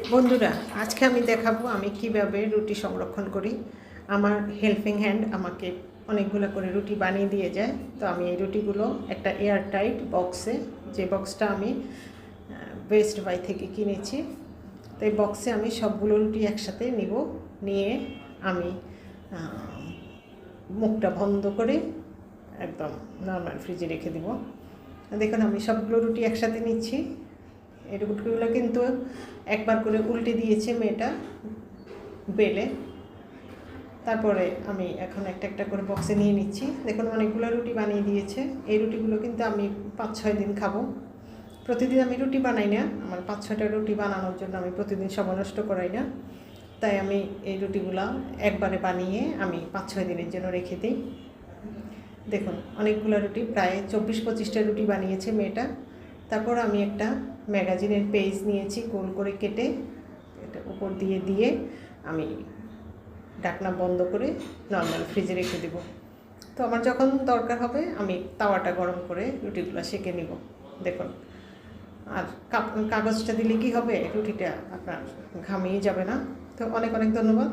বন্ধুরা, আজকে আমি দেখাবো আমি কিভাবে রুটি সংরক্ষণ করি। আমার হেল্পিং হ্যান্ড আমাকে অনেকগুলো করে রুটি বানিয়ে দিয়ে যায়। তো আমি এই রুটিগুলো একটা এয়ার টাইট বক্সে, যে বক্সটা আমি বেস্ট বাই থেকে কিনেছি, তো এই বক্সে আমি সবগুলো রুটি একসাথে নিয়ে আমি মুখটা বন্ধ করে একদম নর্মাল ফ্রিজে রেখে দেব। দেখুন, আমি সবগুলো রুটি একসাথে নিচ্ছি। এই রুটিগুলো কিন্তু একবার করে উল্টে দিয়েছে মেয়েটা বেলে। তারপরে আমি এখন একটা একটা করে বক্সে নিয়ে নিচ্ছি। দেখুন, অনেকগুলো রুটি বানিয়ে দিয়েছে। এই রুটিগুলো কিন্তু আমি 5-6 দিন খাবো। প্রতিদিন আমি রুটি বানাই না, আমার 5-6টা রুটি বানানোর জন্য আমি প্রতিদিন সময় নষ্ট করাই না। তাই আমি এই রুটিগুলো একবারে বানিয়ে আমি 5-6 দিনের জন্য রেখে দিই। দেখুন, অনেকগুলো রুটি, প্রায় 24-25টা রুটি বানিয়েছে মেয়েটা। তারপর আমি একটা ম্যাগাজিনের পেজ নিয়েছি, গোল করে কেটে এটা উপর দিয়ে আমি ঢাকনা বন্ধ করে নর্মাল ফ্রিজে রেখে দেব। তো আমার যখন দরকার হবে আমি তাওয়াটা গরম করে রুটিগুলো সেঁকে নিব। দেখুন, আর কাগজটা দিলে কি হবে, রুটিটা আপনার ঘামিয়ে যাবে না। তো অনেক অনেক ধন্যবাদ।